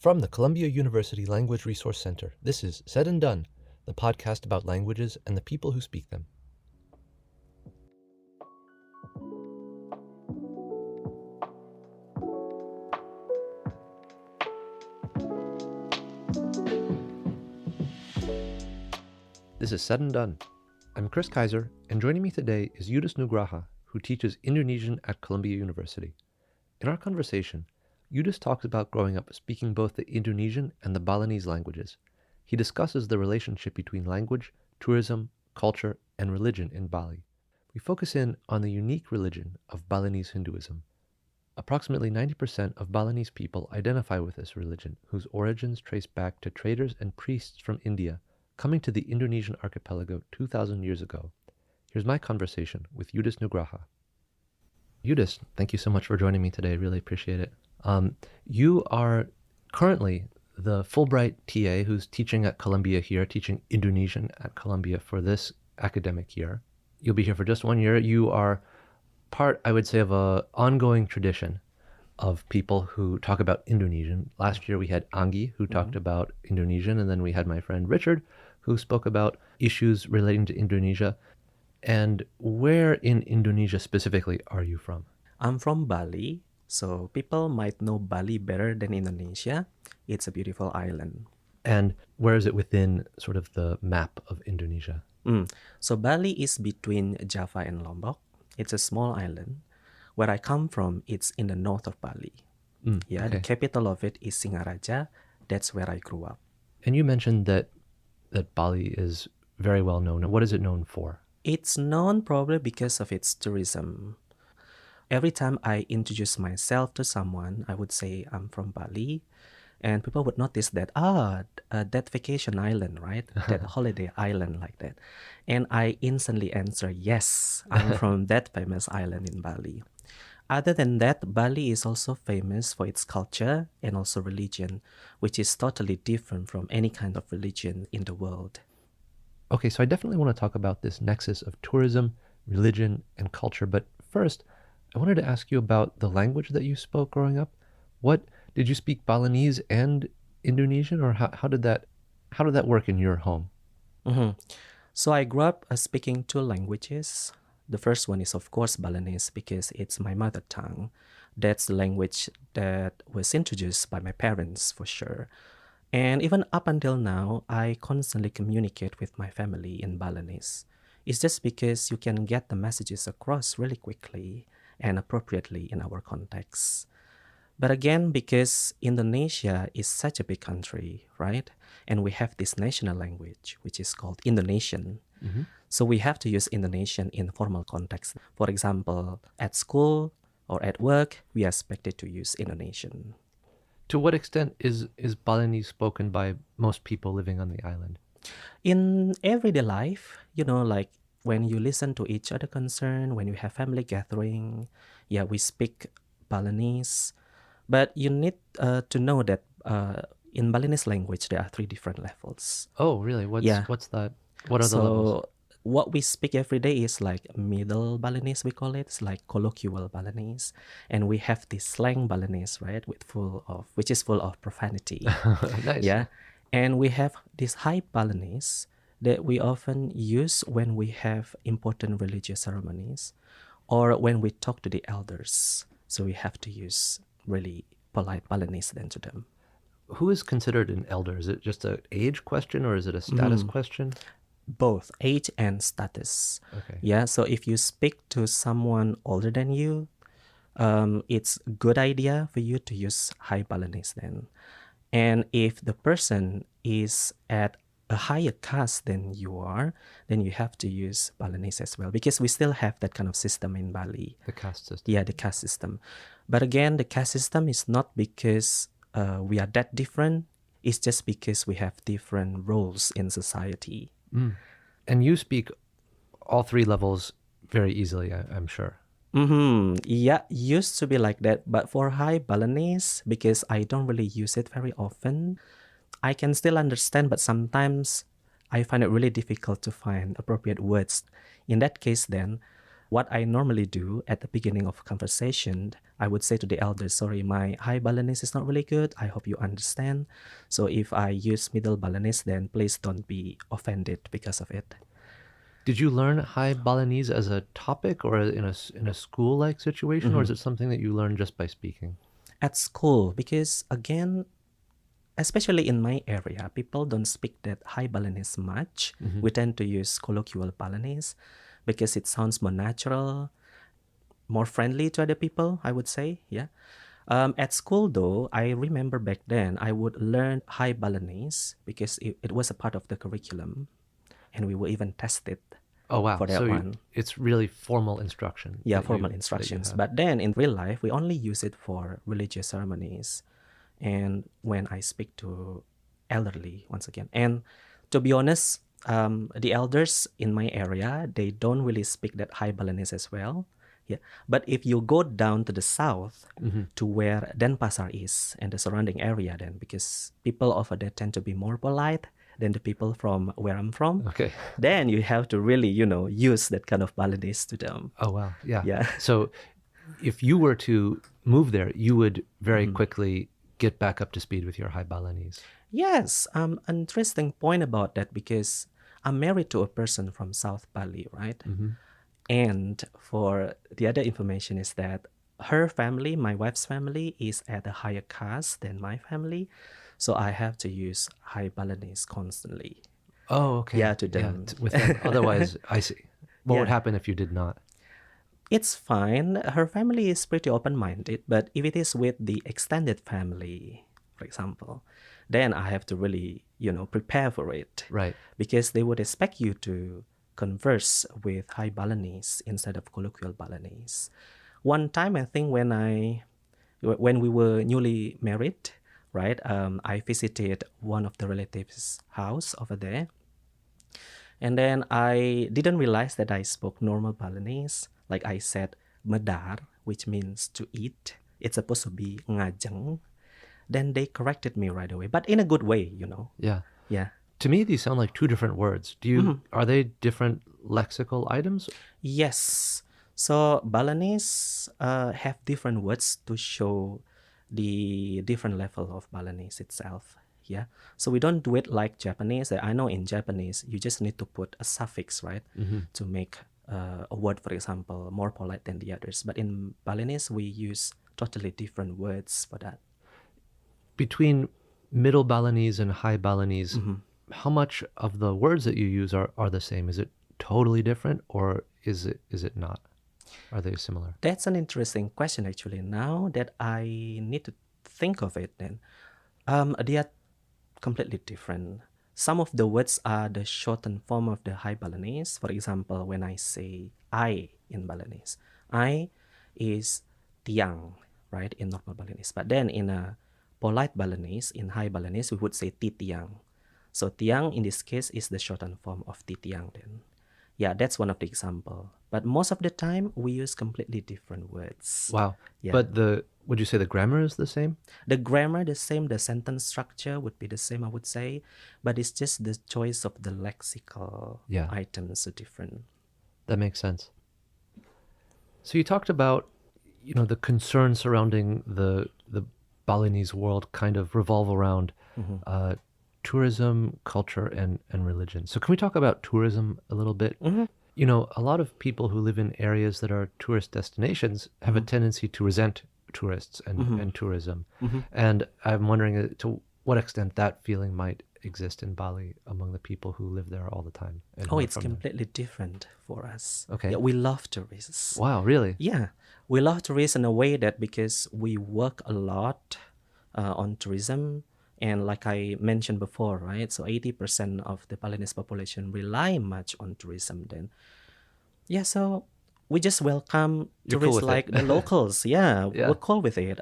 From the Columbia University Language Resource Center, this is Said and Done, the podcast about languages and the people who speak them. This is Said and Done. I'm Chris Kaiser, and joining me today is Yudis Nugraha, who teaches Indonesian at Columbia University. In our conversation, Yudis talks about growing up speaking both the Indonesian and the Balinese languages. He discusses the relationship between language, tourism, culture, and religion in Bali. We focus in on the unique religion of Balinese Hinduism. Approximately 90% of Balinese people identify with this religion, whose origins trace back to traders and priests from India coming to the Indonesian archipelago 2,000 years ago. Here's my conversation with Yudis Nugraha. Yudis, thank you so much for joining me today. Really appreciate it. You are currently the Fulbright TA who's teaching at Columbia here, teaching Indonesian at Columbia for this academic year. You'll be here for just 1 year. You are part, I would say, of an ongoing tradition of people who talk about Indonesian. Last year we had Anggi, who talked about Indonesian, and then we had my friend Richard, who spoke about issues relating to Indonesia. And where in Indonesia specifically are you from? I'm from Bali, so people might know Bali better than Indonesia. It's a beautiful island. And where is it within sort of the map of Indonesia? So Bali is between Java and Lombok. It's a small island. Where I come from, it's in the north of Bali. The capital of it is Singaraja. That's where I grew up. And you mentioned that Bali is very well known. What is it known for? It's known probably because of its tourism. Every time I introduce myself to someone, I would say I'm from Bali. And people would notice that, that vacation island, right? That holiday island like that. And I instantly answer, yes, I'm from that famous island in Bali. Other than that, Bali is also famous for its culture and also religion, which is totally different from any kind of religion in the world. Okay, so I definitely want to talk about this nexus of tourism, religion, and culture. But first, I wanted to ask you about the language that you spoke growing up. What did you speak Balinese and Indonesian, or how did that work in your home? So I grew up speaking two languages. The first one is, of course, Balinese because it's my mother tongue. That's the language that was introduced by my parents, for sure. And even up until now, I constantly communicate with my family in Balinese. It's just because you can get the messages across really quickly and appropriately in our context. But again, because Indonesia is such a big country, right? And we have this national language, which is called Indonesian. So we have to use Indonesian in formal context. For example, at school or at work, we are expected to use Indonesian. To what extent is Balinese spoken by most people living on the island? In everyday life, like when you listen to each other concern, when you have family gathering, we speak Balinese. But you need to know that in Balinese language, there are 3 different levels. Oh, really? What's that? What are the levels? So what we speak every day is like middle Balinese, we call it. It's like colloquial Balinese. And we have this slang Balinese, right? Which is full of profanity. Nice. Yeah. And we have this high Balinese that we often use when we have important religious ceremonies or when we talk to the elders. So we have to use really polite Balinese then to them. Who is considered an elder? Is it just an age question or is it a status question? Both age and status. Okay. Yeah, so if you speak to someone older than you, it's a good idea for you to use high Balinese then. And if the person is at a higher caste than you are, then you have to use Balinese as well, because we still have that kind of system in Bali. The caste system. Yeah, the caste system. But again, the caste system is not because we are that different. It's just because we have different roles in society. And you speak all 3 levels very easily, I'm sure. Yeah, used to be like that. But for high Balinese, because I don't really use it very often, I can still understand, but sometimes I find it really difficult to find appropriate words. In that case, then, What I normally do at the beginning of conversation, I would say to the elders, sorry, my high Balinese is not really good. I hope you understand. So if I use middle Balinese, then please don't be offended because of it. Did you learn High Balinese as a topic or in a school-like situation, or is it something that you learned just by speaking? At school, because again, especially in my area, people don't speak that high Balinese much. We tend to use colloquial Balinese because it sounds more natural, more friendly to other people, I would say. Yeah. At school, though, I remember back then I would learn high Balinese because it was a part of the curriculum, and we were even tested Oh, wow. for that So one. it's really formal instruction. Yeah, that formal you instructions. have. But then in real life, we only use it for religious ceremonies and when I speak to elderly once again. And to be honest, the elders in my area, they don't really speak that high Balinese as well. Yeah. But if you go down to the south to where Denpasar is and the surrounding area, then because people over there tend to be more polite than the people from where I'm from, Okay. then you have to really, use that kind of Balinese to them. Oh, wow. Yeah. Yeah. So if you were to move there, you would very quickly get back up to speed with your High Balinese. Yes, interesting point about that because I'm married to a person from South Bali, right? And for the other information is that her family, my wife's family, is at a higher caste than my family. So I have to use high Balinese constantly. Oh, okay. Yeah, to them. With them. Otherwise, I see. What would Yeah. happen if you did not? It's fine. Her family is pretty open-minded, but if it is with the extended family, for example, then I have to really, prepare for it. Right. Because they would expect you to converse with high Balinese instead of colloquial Balinese. One time, I think when we were newly married, right, I visited one of the relatives' house over there. And then I didn't realize that I spoke normal Balinese. Like I said, medar, which means to eat. It's supposed to be ngajeng. Then they corrected me right away, but in a good way, Yeah. Yeah. To me, these sound like two different words. Are they different lexical items? Yes. So Balinese have different words to show the different level of Balinese itself. Yeah. So we don't do it like Japanese. I know in Japanese, you just need to put a suffix, right? To make a word, for example, more polite than the others. But in Balinese, we use totally different words for that. Between Middle Balinese and High Balinese, how much of the words that you use are the same? Is it totally different, or is it not? Are they similar? That's an interesting question, actually. Now that I need to think of it, then they are completely different. Some of the words are the shortened form of the High Balinese. For example, when I say I in Balinese, I is tiang, right, in normal Balinese. But then in a polite Balinese, in High Balinese, we would say titiang. So tiang in this case is the shortened form of titiang then. Yeah, that's one of the example. But most of the time, we use completely different words. Wow. Yeah. But would you say the grammar is the same? The grammar the same, the sentence structure would be the same, I would say, but it's just the choice of the lexical items are different. That makes sense. So you talked about, the concerns surrounding the Balinese world kind of revolve around tourism, culture, and religion. So can we talk about tourism a little bit? A lot of people who live in areas that are tourist destinations have a tendency to resent tourists and tourism. And I'm wondering to what extent that feeling might exist in Bali among the people who live there all the time. Oh, it's completely different for us. Okay. Yeah, we love tourists. Wow, really? Yeah, we love tourists in a way that because we work a lot on tourism. And like I mentioned before, right? So 80% of the Balinese population rely much on tourism then. Yeah, so we just welcome You're cool tourists with like it. the locals. Yeah, Yeah. we're cool with it.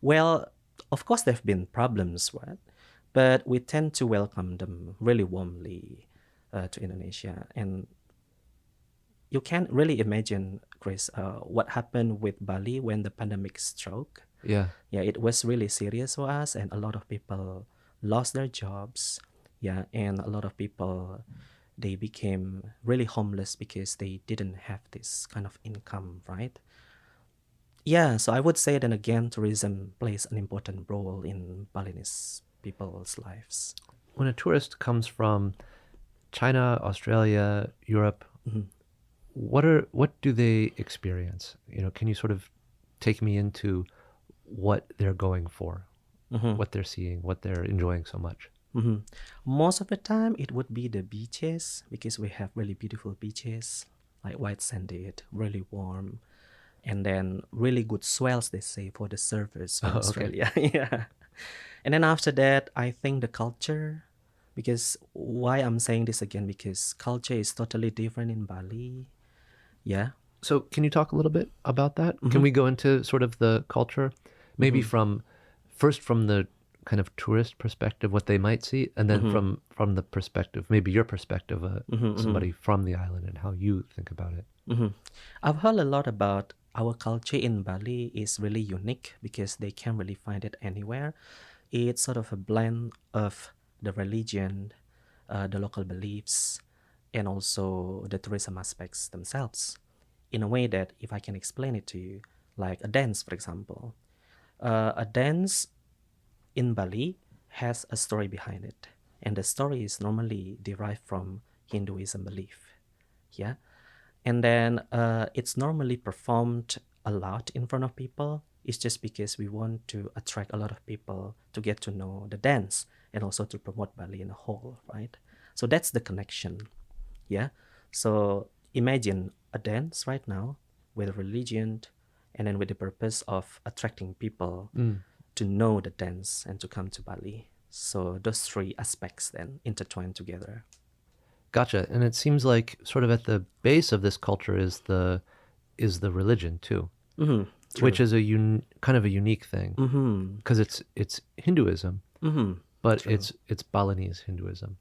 Well, of course there have been problems, right? But we tend to welcome them really warmly to Indonesia. And you can't really imagine, Chris, what happened with Bali when the pandemic struck. Yeah. Yeah, it was really serious for us, and a lot of people lost their jobs. Yeah, and a lot of people they became really homeless because they didn't have this kind of income, right? Yeah, so I would say then again, tourism plays an important role in Balinese people's lives. When a tourist comes from China, Australia, Europe, what do they experience? Can you sort of take me into what they're going for, what they're seeing, what they're enjoying so much? Most of the time, it would be the beaches because we have really beautiful beaches, like white sanded, really warm, and then really good swells, they say, for the surfers from Oh, okay. Australia. Yeah. And then after that, I think the culture, because why I'm saying this again, because culture is totally different in Bali. Yeah. So can you talk a little bit about that? Can we go into sort of the culture, maybe from the kind of tourist perspective, what they might see, and then from the perspective, maybe your perspective, somebody from the island, and how you think about it. I've heard a lot about our culture in Bali is really unique because they can't really find it anywhere. It's sort of a blend of the religion, the local beliefs, and also the tourism aspects themselves. In a way that, if I can explain it to you, like a dance, for example, a dance in Bali has a story behind it, and the story is normally derived from Hinduism belief. Yeah, and then it's normally performed a lot in front of people. It's just because we want to attract a lot of people to get to know the dance and also to promote Bali in a whole, right? So that's the connection. Yeah. So imagine a dance right now with a religion and then with the purpose of attracting people to know the dance and to come to Bali. So those three aspects then intertwine together. Gotcha. And it seems like sort of at the base of this culture is the religion too, which is kind of a unique thing because it's Hinduism, but True. it's Balinese Hinduism,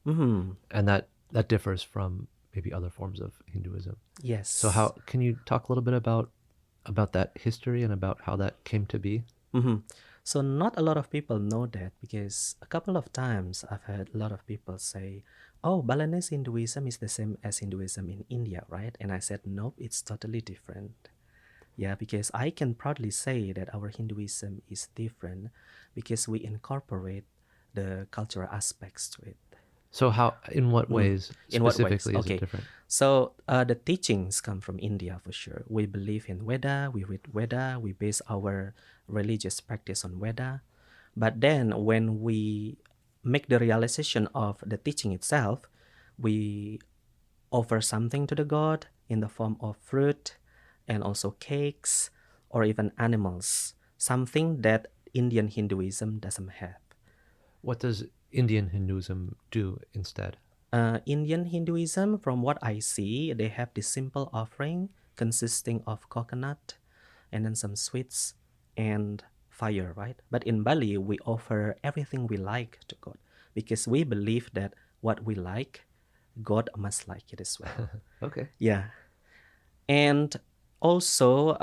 and that differs from maybe other forms of Hinduism. Yes. So how can you talk a little bit about that history and about how that came to be? So not a lot of people know that because a couple of times I've heard a lot of people say, "Oh, Balinese Hinduism is the same as Hinduism in India, right?" And I said, "Nope, it's totally different." Yeah, because I can proudly say that our Hinduism is different because we incorporate the cultural aspects to it. So in what ways In what ways? specifically is it Okay. different? So the teachings come from India for sure. We believe in Veda, we read Veda, we base our religious practice on Veda. But then when we make the realization of the teaching itself, we offer something to the god in the form of fruit and also cakes or even animals, something that Indian Hinduism doesn't have. What does Indian Hinduism do instead? Indian Hinduism, from what I see, they have this simple offering consisting of coconut and then some sweets and fire, right? But in Bali, we offer everything we like to God because we believe that what we like, God must like it as well. Okay. Yeah. And also,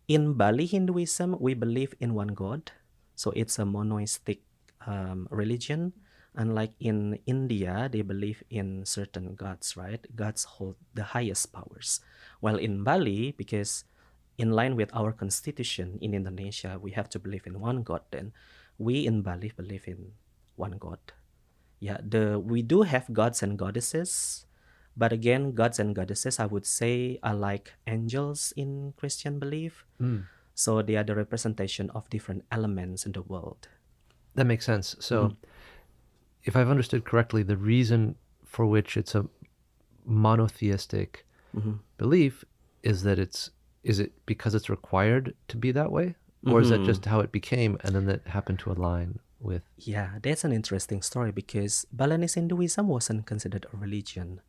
in Bali Hinduism, we believe in one God. So it's a monotheistic religion. Unlike in India, they believe in certain gods, right? Gods hold the highest powers. While in Bali, because in line with our constitution in Indonesia, we have to believe in one God, then we in Bali believe in one God. Yeah, we do have gods and goddesses, but again, gods and goddesses, I would say, are like angels in Christian belief. So they are the representation of different elements in the world. That makes sense. So if I've understood correctly, the reason for which it's a monotheistic belief is that is it because it's required to be that way? Or is that just how it became and then that happened to align with? Yeah, that's an interesting story because Balinese Hinduism wasn't considered a religion,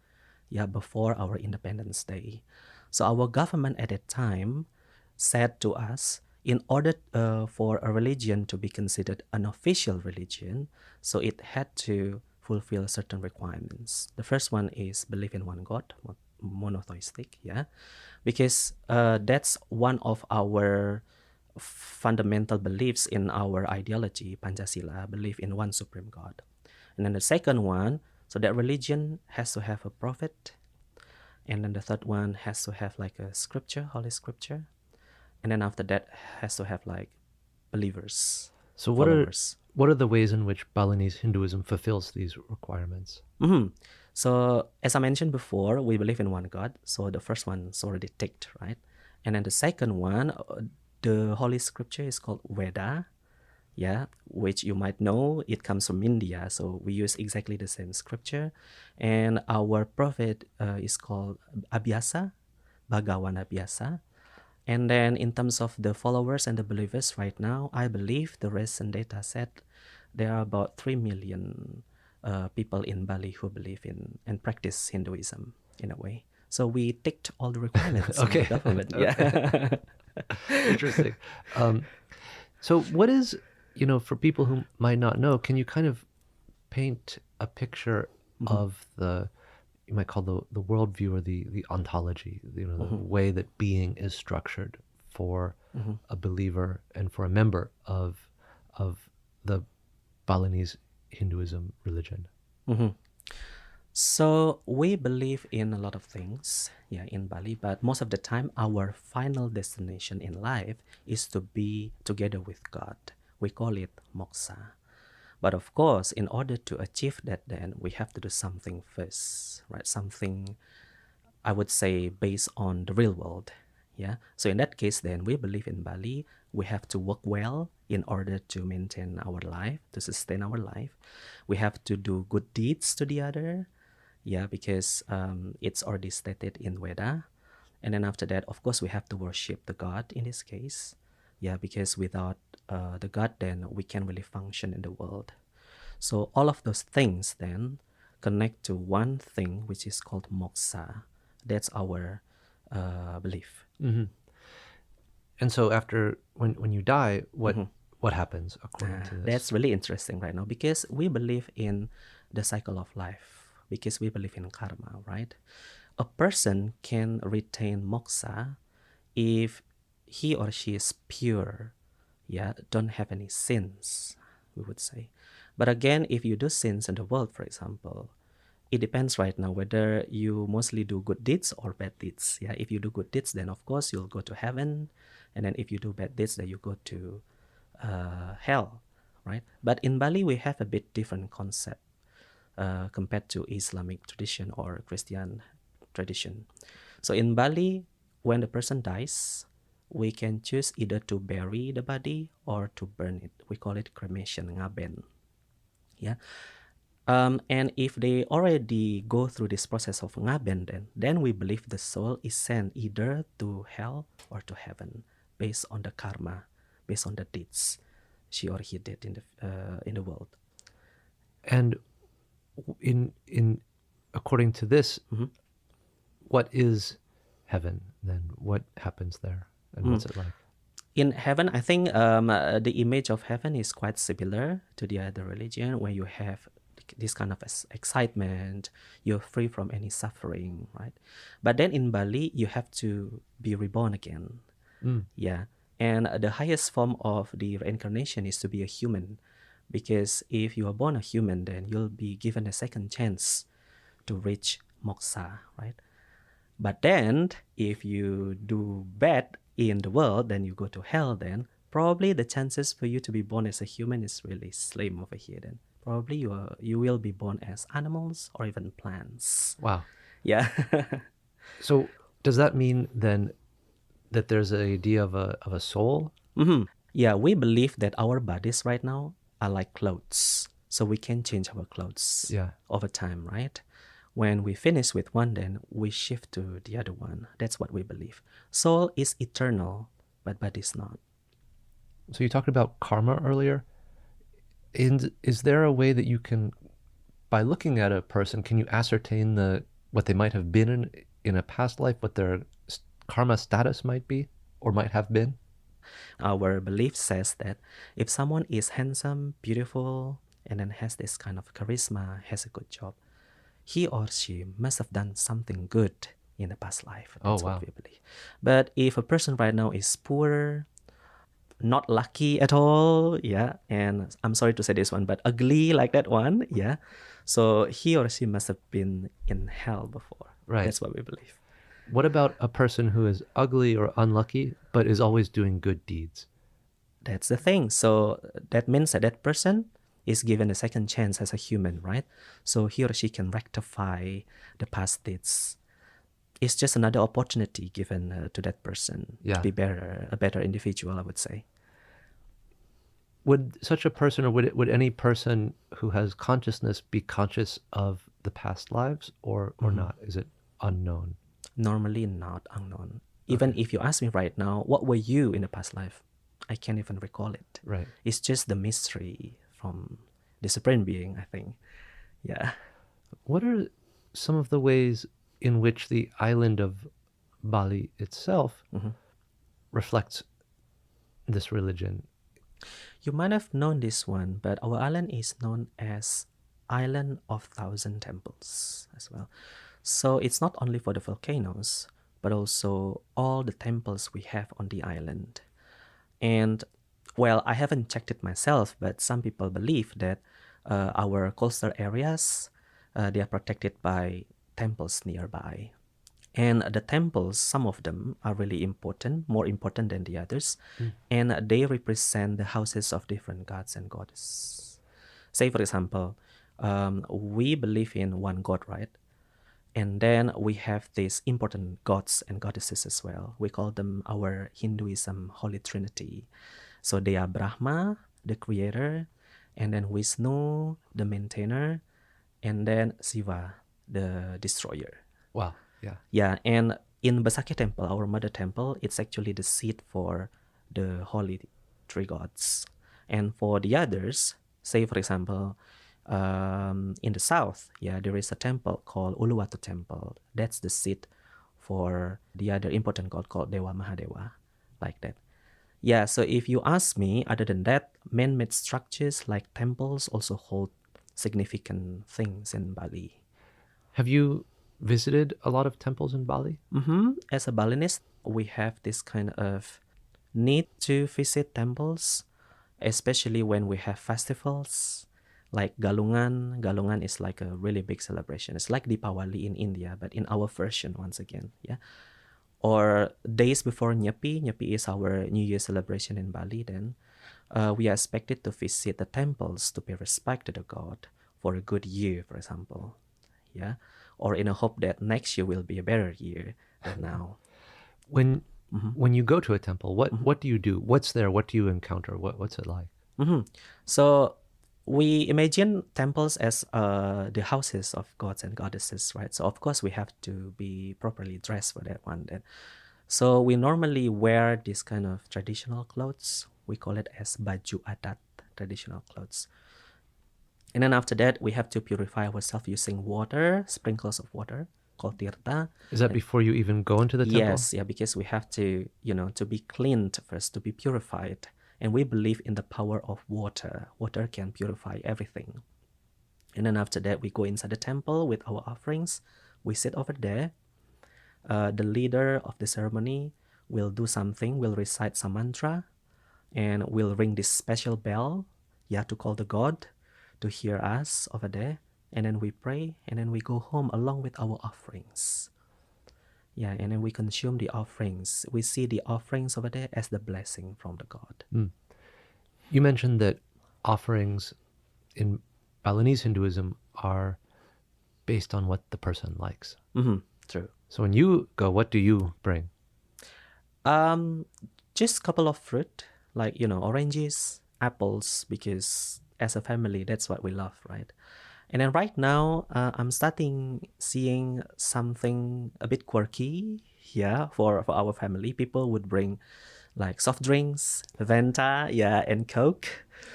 yeah, before our Independence Day. So our government at that time said to us, in order for a religion to be considered an official religion, so it had to fulfill certain requirements. The first one is believe in one God, monotheistic, yeah, because that's one of our fundamental beliefs in our ideology, Pancasila, believe in one supreme God. And then the second one, So that religion has to have a prophet, and then the third one has to have like a scripture, holy scripture, and then after that has to have like believers, So followers. what are the ways in which Balinese Hinduism fulfills these requirements? So as I mentioned before, we believe in one God. So the first one's already ticked, right? And then the second one, the holy scripture is called Veda, yeah, which you might know it comes from India. So we use exactly the same scripture. And our prophet is called Abhyasa, Bhagawan Abhyasa. And then in terms of the followers and the believers right now, I believe the recent data said there are about 3 million people in Bali who believe in and practice Hinduism in a way. So we ticked all the requirements in the Okay. government. Okay. Yeah. Interesting. So what is, for people who might not know, can you kind of paint a picture of you might call the worldview or the ontology, the way that being is structured for a believer and for a member of the Balinese Hinduism religion? So we believe in a lot of things, yeah, in Bali, but most of the time our final destination in life is to be together with God. We call it moksha. But of course, in order to achieve that, then we have to do something first, right? Something, I would say, based on the real world. Yeah. So in that case, then we believe in Bali, we have to work well in order to maintain our life, to sustain our life. We have to do good deeds to the other. Yeah, because it's already stated in Veda. And then after that, of course, we have to worship the God in this case. Yeah, because without the God, then we can't really function in the world. So all of those things then connect to one thing, which is called moksha. That's our belief. And so after when you die, what happens according to this? That's really interesting right now because we believe in the cycle of life, because we believe in karma, right? A person can retain moksha if he or she is pure, yeah, don't have any sins, we would say. But again, if you do sins in the world, for example, it depends right now whether you mostly do good deeds or bad deeds. Yeah, if you do good deeds, then of course you'll go to heaven, and then if you do bad deeds, then you go to hell, right? But in Bali, we have a bit different concept compared to Islamic tradition or Christian tradition. So in Bali, when the person dies, we can choose either to bury the body or to burn it. We call it cremation, ngaben. Yeah. And if they already go through this process of ngaben, then we believe the soul is sent either to hell or to heaven based on the karma, based on the deeds she or he did in the world. And in according to this, what is heaven then? What happens there, and what's it like? In heaven, I think the image of heaven is quite similar to the other religion, where you have this kind of excitement, you're free from any suffering, right? But then in Bali, you have to be reborn again. Yeah. And the highest form of the reincarnation is to be a human, because if you are born a human, then you'll be given a second chance to reach moksha, right? But then if you do bad in the world, then you go to hell, then probably the chances for you to be born as a human is really slim over here. Then probably you will be born as animals or even plants. Wow. Yeah. So does that mean then that there's an idea of a soul? Yeah, we believe that our bodies right now are like clothes. So we can change our clothes over time, right? When we finish with one, then we shift to the other one. That's what we believe. Soul is eternal, but body is not. So you talked about karma earlier. And is there a way that you can, by looking at a person, can you ascertain what they might have been in a past life, what their karma status might be or might have been? Our belief says that if someone is handsome, beautiful, and then has this kind of charisma, has a good job, he or she must have done something good in the past life. That's what we believe. But if a person right now is poor, not lucky at all, yeah, and I'm sorry to say this one, but ugly like that one, yeah. So he or she must have been in hell before. Right. That's what we believe. What about a person who is ugly or unlucky, but is always doing good deeds? That's the thing. So that means that that person is given a second chance as a human, right? So he or she can rectify the past deeds. It's just another opportunity given to that person to be better, a better individual, I would say. Would such a person, or would any person who has consciousness be conscious of the past lives, or not? Is it unknown? Normally not unknown. Even if you ask me right now, what were you in the past life? I can't even recall it. Right. It's just the mystery from the Supreme Being, I think. Yeah. What are some of the ways in which the island of Bali itself reflects this religion? You might have known this one, but our island is known as Island of Thousand Temples as well. So it's not only for the volcanoes, but also all the temples we have on the island. And well, I haven't checked it myself, but some people believe that our coastal areas, they are protected by temples nearby. And the temples, some of them are really important, more important than the others. And they represent the houses of different gods and goddesses. Say, for example, we believe in one god, right? And then we have these important gods and goddesses as well. We call them our Hinduism Holy Trinity. So they are Brahma, the creator, and then Vishnu, the maintainer, and then Shiva, the destroyer. Wow. Yeah. Yeah, and in Basakya Temple, our mother temple, it's actually the seat for the holy three gods. And for the others, say for example, in the south, yeah, there is a temple called Uluwatu Temple. That's the seat for the other important god called Dewa Mahadewa, like that. Yeah, so if you ask me, other than that, man-made structures like temples also hold significant things in Bali. Have you visited a lot of temples in Bali? As a Balinese, we have this kind of need to visit temples, especially when we have festivals like Galungan. Galungan is like a really big celebration. It's like Deepawali in India, but in our version once again, yeah. Or days before Nyepi. Nyepi is our New Year celebration in Bali. Then we are expected to visit the temples to pay respect to the god for a good year, for example, yeah, or in a hope that next year will be a better year than now. When you go to a temple, what do you do? What's there? What do you encounter? What's it like? So we imagine temples as the houses of gods and goddesses, right? So of course we have to be properly dressed for that one. Then, so we normally wear this kind of traditional clothes. We call it as baju adat, traditional clothes. And then after that, we have to purify ourselves using water, sprinkles of water called tirta. Is that before you even go into the temple? Yes, yeah, because we have to, to be cleaned first, to be purified. And we believe in the power of water. Water can purify everything. And then after that, we go inside the temple with our offerings. We sit over there. The leader of the ceremony will do something, will recite some mantra, and will ring this special bell, yeah, to call the god to hear us over there. And then we pray, and then we go home along with our offerings. Yeah, and then we consume the offerings. We see the offerings over there as the blessing from the god. You mentioned that offerings in Balinese Hinduism are based on what the person likes. True. So when you go, what do you bring? Just a couple of fruit, like, oranges, apples, because as a family, that's what we love, right? And then right now, I'm starting seeing something a bit quirky, yeah, for our family. People would bring like soft drinks, Venta, yeah, and Coke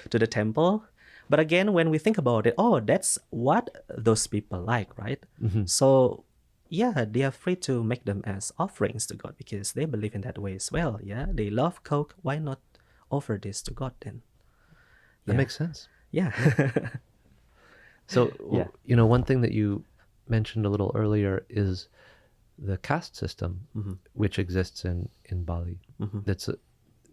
to the temple. But again, when we think about it, oh, that's what those people like, right? So yeah, they are free to make them as offerings to God because they believe in that way as well. Yeah, they love Coke. Why not offer this to God then? That makes sense. Yeah. So, Yeah. One thing that you mentioned a little earlier is the caste system, which exists in Bali. That's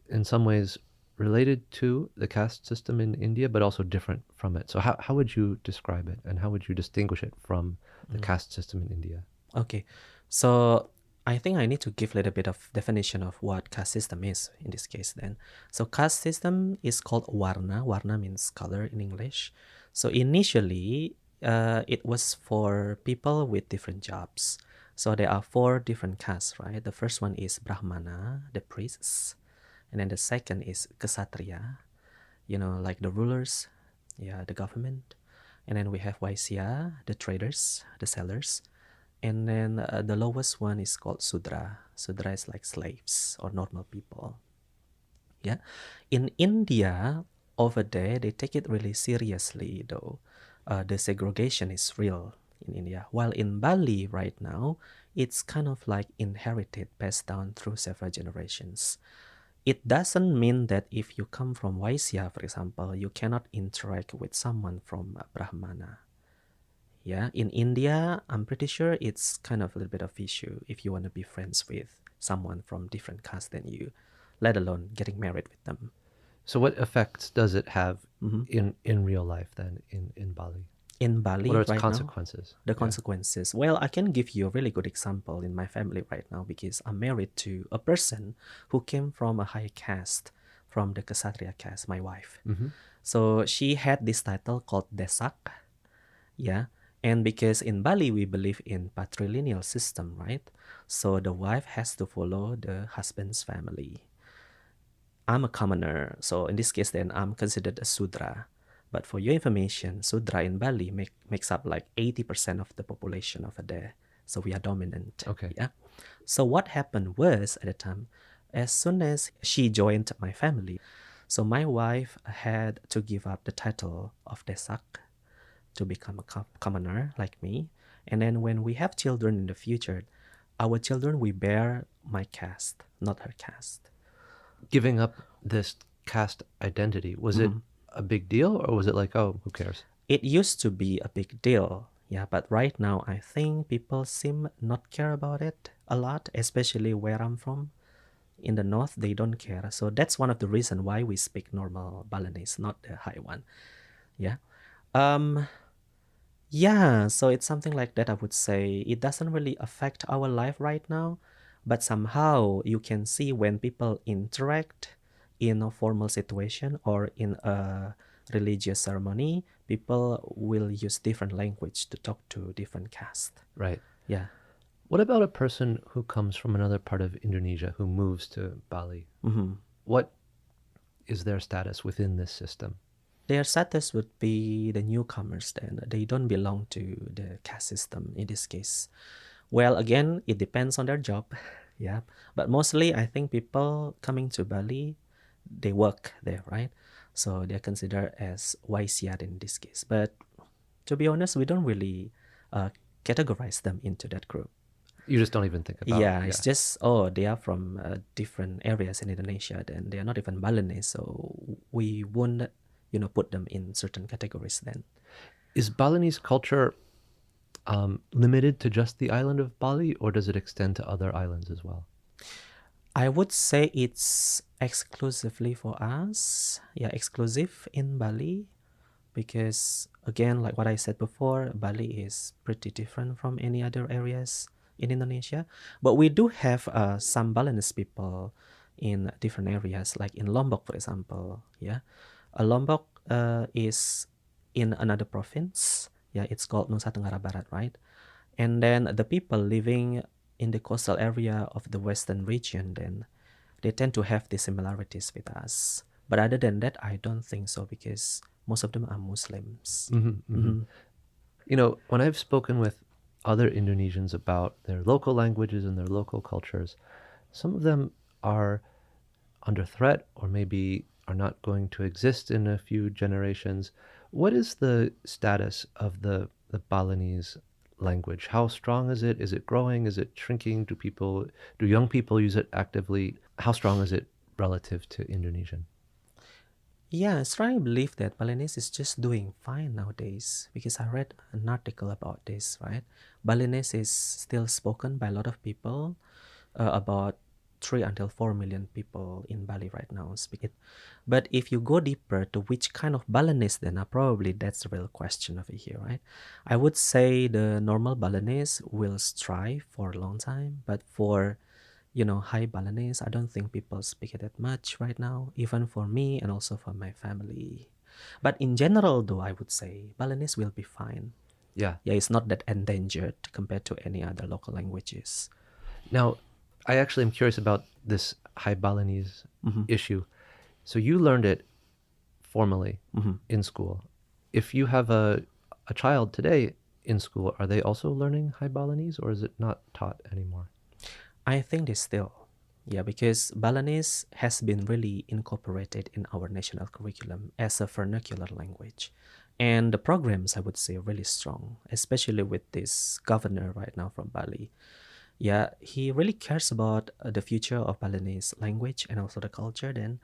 in some ways related to the caste system in India, but also different from it. So how would you describe it, and how would you distinguish it from the caste system in India? Okay, so I think I need to give a little bit of definition of what caste system is in this case then. So caste system is called warna. Warna means color in English. So initially, it was for people with different jobs. So there are four different castes, right? The first one is Brahmana, the priests. And then the second is Kshatriya, like the rulers, the government. And then we have Vaisya, the traders, the sellers. And then the lowest one is called Sudra. Sudra is like slaves or normal people. Yeah. In India, over there, they take it really seriously, though. The segregation is real in India. While in Bali right now, it's kind of like inherited, passed down through several generations. It doesn't mean that if you come from Vaisya, for example, you cannot interact with someone from Brahmana. Yeah, in India, I'm pretty sure it's kind of a little bit of issue if you want to be friends with someone from different caste than you, let alone getting married with them. So what effects does it have Mhm. in real life then in Bali? In What are Bali its right now, consequences? the Yeah. consequences. Well, I can give you a really good example in my family right now because I'm married to a person who came from a high caste, from the Kshatriya caste, my wife. So she had this title called Desak. Yeah. And because in Bali we believe in patrilineal system, right? So the wife has to follow the husband's family. I'm a commoner, so in this case then I'm considered a Sudra. But for your information, Sudra in Bali makes up like 80% of the population over there. So we are dominant. Okay. Yeah. So what happened was at the time, as soon as she joined my family, so my wife had to give up the title of Desak to become a commoner like me. And then when we have children in the future, our children will bear my caste, not her caste. Giving up this caste identity, was it a big deal, or was it like, oh, who cares? It used to be a big deal, yeah, but right now I think people seem not care about it a lot, especially where I'm from. In the north, they don't care. So that's one of the reasons why we speak normal Balinese, not the high one. Yeah. Um, Yeah, so it's something like that, I would say. It doesn't really affect our life right now, but somehow you can see when people interact in a formal situation or in a religious ceremony, people will use different language to talk to different caste. Right. Yeah. What about a person who comes from another part of Indonesia who moves to Bali? What is their status within this system? Their status would be the newcomers then. They don't belong to the caste system in this case. Well, again, it depends on their job. Yeah. But mostly, I think people coming to Bali, they work there, right? So they're considered as Waisya in this case. But to be honest, we don't really categorize them into that group. You just don't even think about it. Yeah, it's just, they are from different areas in Indonesia, then they are not even Balinese, so we won't, put them in certain categories then. Is Balinese culture limited to just the island of Bali, or does it extend to other islands as well? I would say it's exclusively for us. Yeah, exclusive in Bali. Because, again, like what I said before, Bali is pretty different from any other areas in Indonesia. But we do have some Balinese people in different areas, like in Lombok, for example. Yeah. Lombok is in another province. Yeah, it's called Nusa Tenggara Barat, right? And then the people living in the coastal area of the western region, then they tend to have the similarities with us. But other than that, I don't think so because most of them are Muslims. When I've spoken with other Indonesians about their local languages and their local cultures, some of them are under threat or maybe are not going to exist in a few generations. What is the status of the Balinese language? How strong is it? Is it growing? Is it shrinking? Do young people use it actively? How strong is it relative to Indonesian? Yeah, I strongly believe that Balinese is just doing fine nowadays because I read an article about this, right? Balinese is still spoken by a lot of people, about 3 until 4 million people in Bali right now speak it. But if you go deeper to which kind of Balinese, then probably that's the real question over here, right? I would say the normal Balinese will strive for a long time, but for high Balinese, I don't think people speak it that much right now, even for me and also for my family. But in general, though, I would say Balinese will be fine. Yeah. Yeah, it's not that endangered compared to any other local languages. Now, I actually am curious about this High Balinese issue. So you learned it formally in school. If you have a child today in school, are they also learning High Balinese, or is it not taught anymore? I think they still, yeah, because Balinese has been really incorporated in our national curriculum as a vernacular language. And the programs, I would say, are really strong, especially with this governor right now from Bali. Yeah, he really cares about the future of Balinese language and also the culture. Then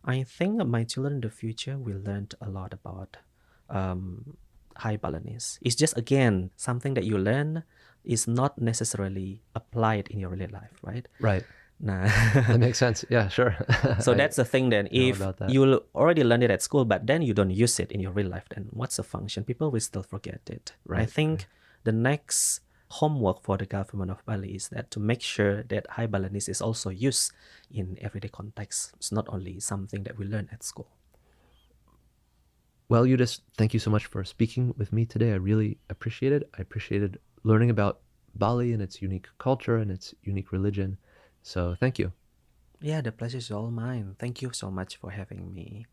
I think my children in the future will learn a lot about High Balinese. It's just, again, something that you learn is not necessarily applied in your real life, right? Right. Nah. That makes sense. Yeah, sure. So that's the thing then. If about that. you already learned it at school, but then you don't use it in your real life, then what's the function? People will still forget it. I Right. think the next homework for the government of Bali is that to make sure that High Balinese is also used in everyday context. It's not only something that we learn at school. Well, Yudis, thank you so much for speaking with me today. I really appreciate it. I appreciated learning about Bali and its unique culture and its unique religion. So thank you. Yeah, the pleasure is all mine. Thank you so much for having me.